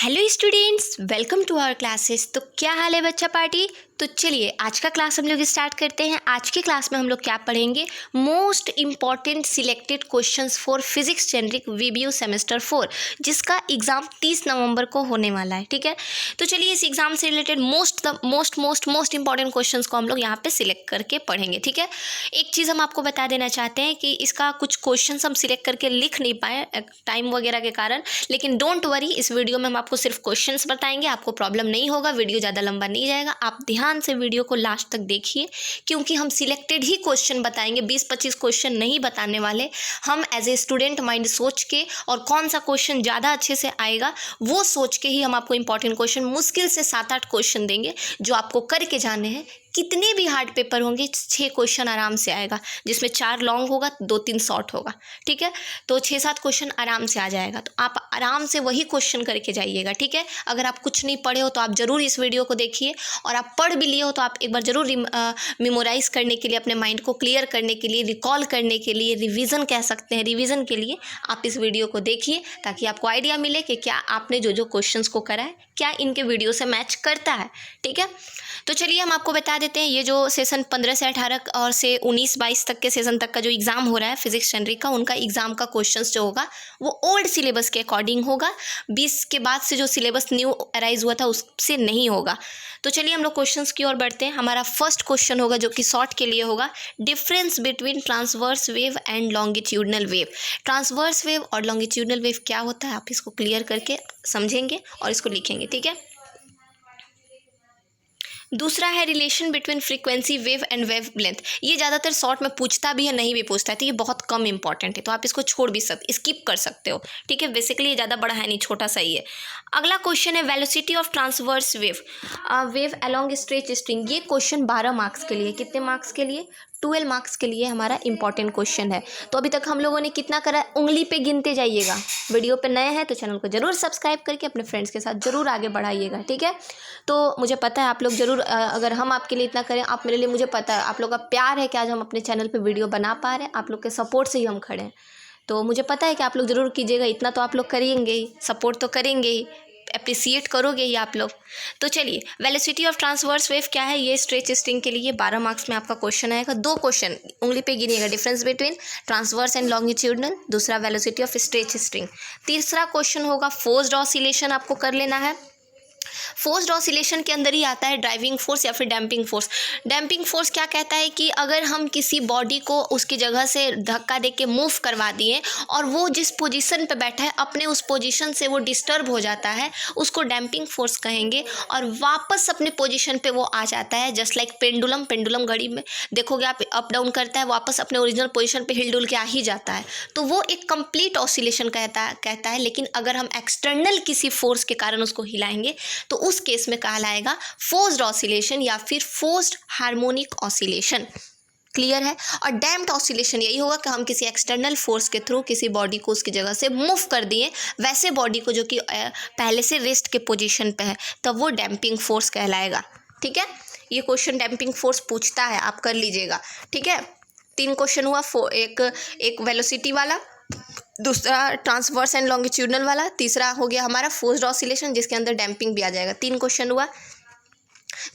Hello students, welcome to our classes. तो क्या हाल है बच्चा पार्टी। तो चलिए आज का क्लास हम लोग स्टार्ट करते हैं। आज के क्लास में हम लोग क्या पढ़ेंगे, most important selected questions for physics generic VBU semester 4, जिसका एग्ज़ाम 30 नवंबर को होने वाला है। ठीक है, तो चलिए इस एग्ज़ाम से रिलेटेड मोस्ट इंपॉर्टेंट क्वेश्चंस को हम लोग यहाँ पे सिलेक्ट करके पढ़ेंगे। ठीक है, एक चीज़ हम आपको बता देना चाहते हैं कि इसका कुछ क्वेश्चन हम सिलेक्ट करके लिख नहीं पाए टाइम वगैरह के कारण, लेकिन डोंट वरी, इस वीडियो में हम आपको सिर्फ क्वेश्चंस बताएंगे, आपको प्रॉब्लम नहीं होगा, वीडियो ज़्यादा लंबा नहीं जाएगा। आप ध्यान से वीडियो को लास्ट तक देखिए, क्योंकि हम सिलेक्टेड ही क्वेश्चन बताएंगे, 20-25 क्वेश्चन नहीं बताने वाले। हम एज ए स्टूडेंट माइंड सोच के और कौन सा क्वेश्चन ज़्यादा अच्छे से आएगा वो सोच के ही हम आपको इंपॉर्टेंट क्वेश्चन मुश्किल से 7-8 क्वेश्चन देंगे, जो आपको करके जाने हैं। कितने भी हार्ड पेपर होंगे 6 क्वेश्चन आराम से आएगा, जिसमें 4 लॉन्ग होगा, 2-3 शॉर्ट होगा। ठीक है, तो 6-7 क्वेश्चन आराम से आ जाएगा। तो आप आराम से वही क्वेश्चन करके जाइएगा। ठीक है, अगर आप कुछ नहीं पढ़े हो तो आप ज़रूर इस वीडियो को देखिए, और आप पढ़ भी लिए हो तो आप एक बार ज़रूर मेमोराइज़ करने के लिए, अपने माइंड को क्लियर करने के लिए, रिकॉल करने के लिए, रिवीजन कह सकते हैं, रिवीजन के लिए आप इस वीडियो को देखिए, ताकि आपको आइडिया मिले कि क्या आपने जो क्वेश्चंस को करा है क्या इनके वीडियो से मैच करता है। ठीक है, तो चलिए हम आपको बता देते हैं, ये जो सेशन 15 से 18 और से 19-22 तक के सेशन तक का जो एग्ज़ाम हो रहा है फिजिक्स जनरिक का, उनका एग्ज़ाम का क्वेश्चंस जो होगा वो ओल्ड सिलेबस के अकॉर्डिंग होगा। 20 के बाद से जो सिलेबस न्यू अराइज हुआ था उससे नहीं होगा। तो चलिए हम लोग क्वेश्चंस की ओर बढ़ते हैं। हमारा फर्स्ट क्वेश्चन होगा जो कि शॉर्ट के लिए होगा, difference between transverse wave and longitudinal wave. Transverse wave और लॉन्गिट्यूडनल वेव क्या होता है, आप इसको क्लियर करके समझेंगे और इसको लिखेंगे। ठीक है, दूसरा है relation between frequency wave and wave length. ये ज़्यादातर शॉर्ट में पूछता भी है, नहीं भी पूछता है, तो ये बहुत कम इंपॉर्टेंट है, तो आप इसको छोड़ भी सकते, स्किप कर सकते हो। ठीक है, बेसिकली ये ज़्यादा बड़ा है नहीं, छोटा सा ही है। अगला क्वेश्चन है velocity of transverse wave wave along stretch string. ये क्वेश्चन 12 मार्क्स के लिए, कितने मार्क्स के लिए, 12 मार्क्स के लिए हमारा इंपॉर्टेंट क्वेश्चन है। तो अभी तक हम लोगों ने कितना करा है, उंगली पे गिनते जाइएगा। वीडियो पे नए हैं तो चैनल को जरूर सब्सक्राइब करके अपने फ्रेंड्स के साथ जरूर आगे बढ़ाइएगा। ठीक है, तो मुझे पता है आप लोग जरूर, अगर हम आपके लिए इतना करें, आप मेरे लिए, मुझे पता है आप लोग का प्यार है कि आज हम अपने चैनल पे वीडियो बना पा रहे हैं, आप लोग के सपोर्ट से ही हम खड़े हैं। तो मुझे पता है कि आप लोग ज़रूर कीजिएगा, इतना तो आप लोग करेंगे ही, सपोर्ट तो करेंगे ही, अप्रिसिएट करोगे ही आप लोग। तो चलिए, वेलोसिटी ऑफ ट्रांसवर्स वेव क्या है, ये स्ट्रेच स्ट्रिंग के लिए 12 मार्क्स में आपका क्वेश्चन आएगा। 2 क्वेश्चन उंगली पे गिनिएगा, difference between transverse and longitudinal, दूसरा वेलोसिटी ऑफ स्ट्रेच स्ट्रिंग। तीसरा क्वेश्चन होगा फोर्स्ड ऑसिलेशन, आपको कर लेना है। फोर्स्ड ऑसिलेशन के अंदर ही आता है ड्राइविंग फोर्स या फिर डैम्पिंग फोर्स। डैम्पिंग फोर्स क्या कहता है कि अगर हम किसी बॉडी को उसकी जगह से धक्का दे के मूव करवा दिए और वो जिस पोजीशन पे बैठा है अपने उस पोजीशन से वो डिस्टर्ब हो जाता है, उसको डैम्पिंग फोर्स कहेंगे, और वापस अपने पोजीशन पे वो आ जाता है। जस्ट लाइक पेंडुलम घड़ी में देखोगे आप, अप डाउन करता है, वापस अपने ओरिजिनल पोजीशन पे हिल डुल के आ ही जाता है, तो वो एक कंप्लीट ऑसिलेशन कहता है। लेकिन अगर हम एक्सटर्नल किसी फोर्स के कारण उसको हिलाएंगे तो उस केस में कहलाएगा फोर्स्ड ऑसिलेशन या फिर फोर्स्ड हार्मोनिक ऑसिलेशन। क्लियर है। और डैम्प्ड ऑसिलेशन यही होगा कि हम किसी एक्सटर्नल फोर्स के थ्रू किसी बॉडी को उसकी जगह से मूव कर दिए, वैसे बॉडी को जो कि पहले से रेस्ट के पोजीशन पे है, तब वो डैम्पिंग फोर्स कहलाएगा। ठीक है, ये क्वेश्चन डैम्पिंग फोर्स पूछता है, आप कर लीजिएगा। ठीक है, 3 क्वेश्चन हुआ, एक वेलोसिटी वाला, दूसरा ट्रांसवर्स एंड लॉन्गिट्यूडनल वाला, तीसरा हो गया हमारा फोर्स्ड ऑसिलेशन जिसके अंदर डैम्पिंग भी आ जाएगा। 3 क्वेश्चन हुआ।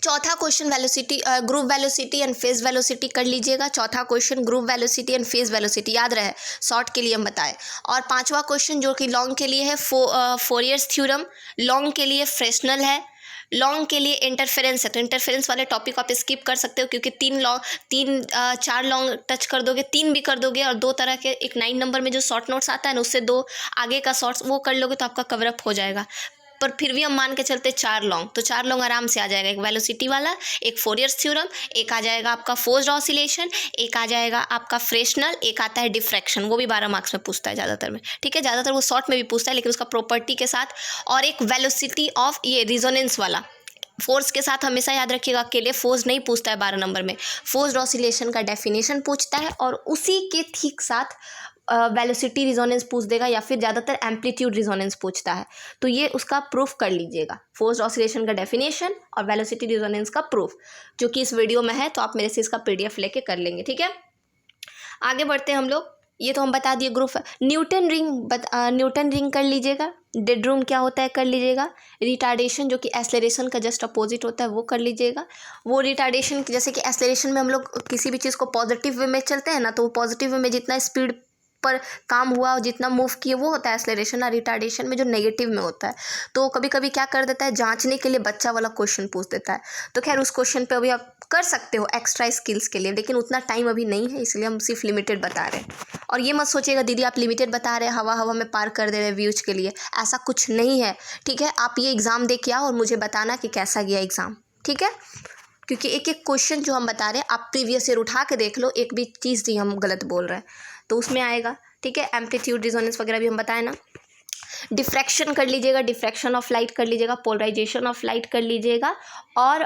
चौथा question velocity, group velocity and phase velocity कर लीजिएगा। चौथा question group velocity and phase velocity, याद रहे, शॉर्ट के लिए हम बताएं। और 5वां क्वेश्चन जो कि लॉन्ग के लिए है, फोरियर्स थ्योरम, लॉन्ग के लिए फ्रेस्नेल है, लॉन्ग के लिए इंटरफेरेंस है। तो इंटरफेरेंस वाले टॉपिक आप स्किप कर सकते हो, क्योंकि 4 लॉन्ग टच कर दोगे, 3 भी कर दोगे, और 2 तरह के, एक 9 नंबर में जो शॉर्ट नोट्स आता है ना, उससे 2 आगे का शॉर्ट्स वो कर लोगे तो आपका कवरअप हो जाएगा। पर फिर भी हम मान के चलते 4 लॉन्ग, तो 4 लॉन्ग आराम से आ जाएगा। एक वेलोसिटी वाला, एक फोरियर्स थ्योरम, एक आ जाएगा आपका फोर्स्ड ऑसिलेशन, एक आ जाएगा आपका फ्रेस्नेल, एक आता है डिफ्रैक्शन, वो भी 12 मार्क्स में पूछता है ज़्यादातर में। ठीक है, ज़्यादातर वो शॉर्ट में भी पूछता है लेकिन उसका प्रॉपर्टी के साथ। और एक वेलोसिटी ऑफ ये रिजोनेंस वाला, फोर्स के साथ हमेशा याद रखिएगा, अकेले फोर्स नहीं पूछता है 12 नंबर में, फोर्स्ड ऑसिलेशन का डेफिनेशन पूछता है, और उसी के ठीक साथ वेलोसिटी रिजोनेंस पूछ देगा, या फिर ज़्यादातर एम्पलीट्यूड रिजोनेंस पूछता है। तो ये उसका प्रूफ कर लीजिएगा, फोर्स्ड ऑसिलेशन का डेफिनेशन और वेलोसिटी रिजोनेंस का प्रूफ, जो कि इस वीडियो में है, तो आप मेरे से इसका PDF लेके कर लेंगे। ठीक है, आगे बढ़ते हैं हम लोग। ये तो हम बता दिए ग्रुप। न्यूटन रिंग कर लीजिएगा। डेड रूम क्या होता है कर लीजिएगा। रिटार्डेशन जो कि एक्सेलरेशन का जस्ट अपोजिट होता है वो कर लीजिएगा। वो रिटार्डेशन जैसे कि एक्सेलरेशन में हम लोग किसी भी चीज़ को पॉजिटिव वे में चलते हैं ना, तो वो पॉजिटिव वे में जितना स्पीड पर काम हुआ और जितना मूव किए वो होता है एक्सेलरेशन। और रिटार्डेशन में जो नेगेटिव में होता है, तो कभी कभी क्या कर देता है, जांचने के लिए बच्चा वाला क्वेश्चन पूछ देता है। तो खैर उस क्वेश्चन पे अभी आप कर सकते हो एक्स्ट्रा स्किल्स के लिए, लेकिन उतना टाइम अभी नहीं है, इसलिए हम सिर्फ लिमिटेड बता रहे हैं। और ये मत सोचिएगा दीदी आप लिमिटेड बता रहे हैं, हवा हवा में पार कर दे रहे हैं व्यूज के लिए, ऐसा कुछ नहीं है। ठीक है, आप ये एग्ज़ाम दे के आओ और मुझे बताना कि कैसा गया एग्ज़ाम। ठीक है, क्योंकि एक एक क्वेश्चन जो हम बता रहे हैं आप प्रीवियस ईयर उठा के देख लो, एक भी चीज़ नहीं हम गलत बोल रहे हैं तो उसमें आएगा। ठीक है, एम्पलीट्यूड रिजोनेंस वगैरह भी हम बताए ना। डिफ्रैक्शन कर लीजिएगा, डिफ्रैक्शन ऑफ लाइट कर लीजिएगा, पोलराइजेशन ऑफ लाइट कर लीजिएगा, और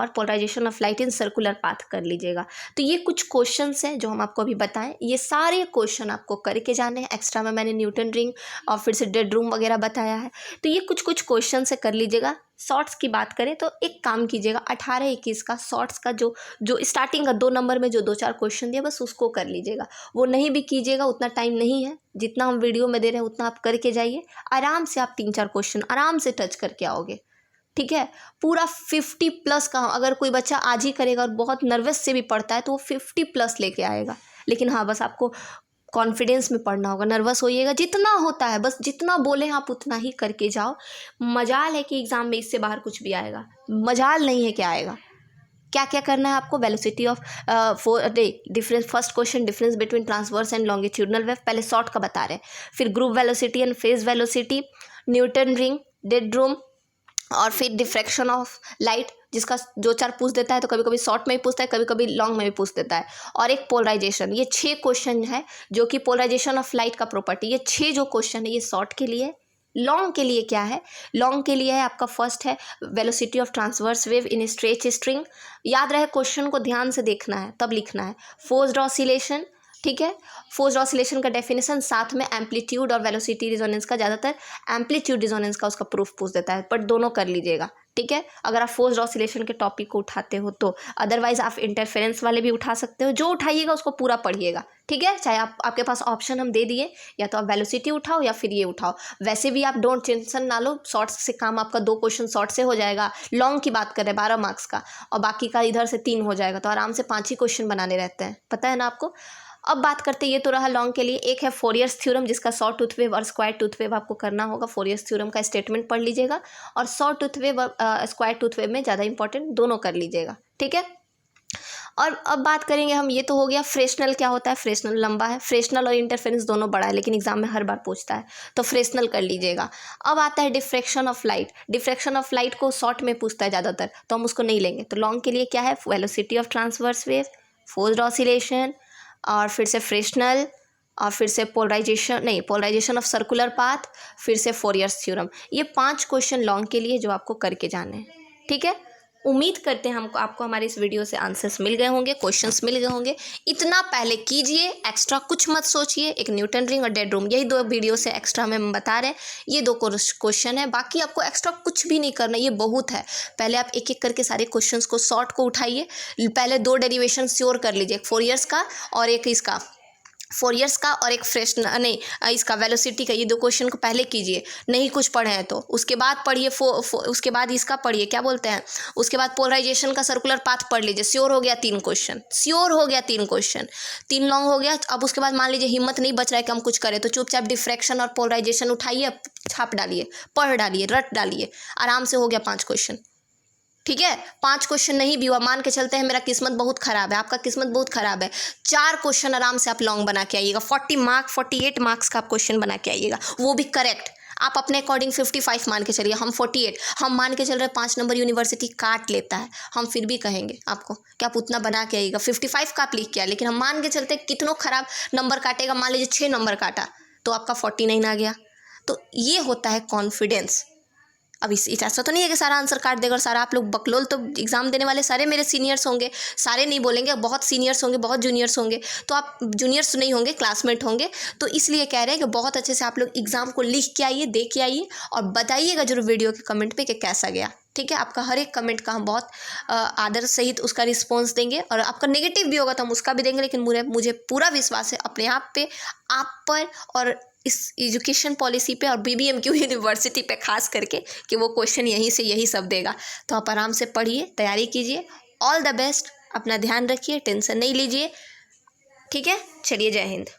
polarisation of light in circular path कर लीजिएगा। तो ये कुछ क्वेश्चंस हैं जो हम आपको अभी बताएं, ये सारे क्वेश्चन आपको करके जाने हैं। एक्स्ट्रा में मैंने न्यूटन रिंग और फिर से डेड रूम वगैरह बताया है, तो ये कुछ क्वेश्चन से कर लीजिएगा। शॉर्ट्स की बात करें तो एक काम कीजिएगा, 18-21 का शॉर्ट्स का जो स्टार्टिंग का 2 नंबर में जो 2-4 क्वेश्चन दिया बस उसको कर लीजिएगा। वो नहीं भी कीजिएगा, उतना टाइम नहीं है, जितना हम वीडियो में दे रहे हैं उतना आप करके जाइए। आराम से आप 3-4 क्वेश्चन आराम से टच करके आओगे। ठीक है, पूरा 50+ का, अगर कोई बच्चा आज ही करेगा और बहुत नर्वस से भी पढ़ता है तो वो 50+ लेके आएगा। लेकिन हाँ, बस आपको कॉन्फिडेंस में पढ़ना होगा, नर्वस होइएगा जितना होता है, बस जितना बोले आप उतना ही करके जाओ। मजाल है कि एग्ज़ाम में इससे बाहर कुछ भी आएगा, मजाल नहीं है क्या आएगा। क्या क्या करना है आपको, velocity of difference, first question difference between transverse and longitudinal wave, पहले शॉर्ट का बता रहे हैं, फिर group velocity and phase velocity, Newton ring, dead room, और फिर डिफ्रैक्शन ऑफ लाइट, जिसका जो 4 पूछ देता है, तो कभी कभी शॉर्ट में भी पूछता है, कभी कभी लॉन्ग में भी पूछ देता है, और एक पोलराइजेशन। ये 6 क्वेश्चन है जो कि पोलराइजेशन ऑफ लाइट का प्रॉपर्टी। ये 6 जो क्वेश्चन है ये शॉर्ट के लिए। लॉन्ग के लिए क्या है, लॉन्ग के लिए है आपका फर्स्ट है velocity of transverse wave in stretch string. याद रहे क्वेश्चन को ध्यान से देखना है तब लिखना है। फोर्स्ड ऑसिलेशन, ठीक है, फोर्स्ड ऑसिलेशन का डेफिनेशन, साथ में एम्पलीट्यूड और वेलोसिटी रिजोनेंस का, ज़्यादातर एम्पलीट्यूड रिजोनेंस का उसका प्रूफ पूछ देता है, बट दोनों कर लीजिएगा। ठीक है, अगर आप फोर्स्ड ऑसिलेशन के टॉपिक को उठाते हो तो, अदरवाइज आप इंटरफेरेंस वाले भी उठा सकते हो, जो उठाइएगा उसको पूरा पढ़िएगा। ठीक है, चाहे आपके पास ऑप्शन हम दे दिए, या तो आप वेलोसिटी उठाओ या फिर ये उठाओ। वैसे भी आप डोंट टेंशन ना लो, शॉर्ट्स से काम आपका 2 क्वेश्चन शॉर्ट से हो जाएगा। लॉन्ग की बात करें 12 मार्क्स का, और बाकी का इधर से 3 हो जाएगा, तो आराम से 5 ही क्वेश्चन बनाने रहते हैं, पता है ना आपको। अब बात करते हैं, ये तो रहा लॉन्ग के लिए। एक है फोरियर्स थ्योरम, जिसका शॉर्ट टूथ वेव और स्क्वायर टूथ वेव आपको करना होगा। फोरियर्स थ्योरम का स्टेटमेंट पढ़ लीजिएगा, और शॉर्ट टूथ वेव और स्क्वायर टूथ वेव में ज़्यादा इंपॉर्टेंट, दोनों कर लीजिएगा। ठीक है, और अब बात करेंगे हम, ये तो हो गया फ्रेशनल क्या होता है। फ्रेशनल लंबा है, फ्रेशनल और इंटरफेरेंस दोनों बड़ा है, लेकिन एग्जाम में हर बार पूछता है, तो फ्रेशनल कर लीजिएगा। अब आता है diffraction of light. Diffraction of light को शॉर्ट में पूछता है ज़्यादातर, तो हम उसको नहीं लेंगे। तो लॉन्ग के लिए क्या है, velocity of transverse wave, forced oscillation, और फिर से फ्रेशनल, और फिर से पोलराइजेशन ऑफ सर्कुलर पाथ, फिर से फोरियर्स थ्योरम। ये 5 क्वेश्चन लॉन्ग के लिए जो आपको करके जाने हैं। ठीक है, उम्मीद करते हैं आपको हमारे इस वीडियो से आंसर्स मिल गए होंगे, क्वेश्चंस मिल गए होंगे। इतना पहले कीजिए, एक्स्ट्रा कुछ मत सोचिए। एक न्यूटन रिंग और डेड रूम, यही 2 वीडियो से एक्स्ट्रा में हम बता रहे हैं, ये 2 क्वेश्चन है, बाकी आपको एक्स्ट्रा कुछ भी नहीं करना, ये बहुत है। पहले आप एक एक करके सारे क्वेश्चंस को शॉर्ट को उठाइए, पहले 2 डेरिवेशन श्योर कर लीजिए, एक फोरियर्स का और एक इसका, फोरियर्स का और एक फ्रेशनल नहीं इसका वेलोसिटी का। ये 2 क्वेश्चन को पहले कीजिए, नहीं कुछ पढ़े हैं तो उसके बाद पढ़िए, उसके बाद इसका पढ़िए, क्या बोलते हैं, उसके बाद पोलराइजेशन का सर्कुलर पाथ पढ़ लीजिए। श्योर हो गया 3 क्वेश्चन, श्योर हो गया 3 क्वेश्चन, 3 लॉन्ग हो गया। अब उसके बाद मान लीजिए हिम्मत नहीं बच रहा है कि हम कुछ करें, तो चुपचाप डिफ्रैक्शन और पोलराइजेशन उठाइए, छाप डालिए, पढ़ डालिए, रट डालिए, आराम से हो गया 5 क्वेश्चन। ठीक है, 5 क्वेश्चन नहीं भी हुआ, मान के चलते हैं मेरा किस्मत बहुत ख़राब है, आपका किस्मत बहुत ख़राब है, 4 क्वेश्चन आराम से आप लॉन्ग बना के आइएगा। 48 मार्क्स का आप क्वेश्चन बना के आइएगा, वो भी करेक्ट। आप अपने अकॉर्डिंग 55 मान के चलिए, हम 48, हम मान के चल रहे 5 नंबर यूनिवर्सिटी काट लेता है, हम फिर भी कहेंगे आपको कि आप उतना बना के आइएगा। 55 का आप लिख के आए, लेकिन हम मान के चलते कितनों ख़राब नंबर काटेगा, मान लीजिए 6 नंबर काटा तो आपका 49 आ गया। तो ये होता है कॉन्फिडेंस। अब इस ऐसा तो नहीं है कि सारा आंसर काट देगा और सारा आप लोग बकलोल, तो एग्ज़ाम देने वाले सारे मेरे सीनियर्स होंगे, सारे नहीं बोलेंगे, बहुत सीनियर्स होंगे, बहुत जूनियर्स होंगे, तो आप जूनियर्स नहीं होंगे, क्लासमेट होंगे। तो इसलिए कह रहे हैं कि बहुत अच्छे से आप लोग एग्ज़ाम को लिख के आइए, दे के आइए और बताइएगा जरूर वीडियो के कमेंट पे कि कैसा गया। ठीक है, आपका हर एक कमेंट का हम बहुत आदर सहित उसका रिस्पॉन्स देंगे, और आपका नेगेटिव भी होगा तो हम उसका भी देंगे, लेकिन मुझे पूरा विश्वास है अपने आप पे, आप पर, और इस एजुकेशन पॉलिसी पे, और BBMQ यूनिवर्सिटी पे खास करके, कि वो क्वेश्चन यहीं से यही सब देगा। तो आप आराम से पढ़िए, तैयारी कीजिए। ऑल द बेस्ट, अपना ध्यान रखिए, टेंशन नहीं लीजिए। ठीक है, चलिए, जय हिंद।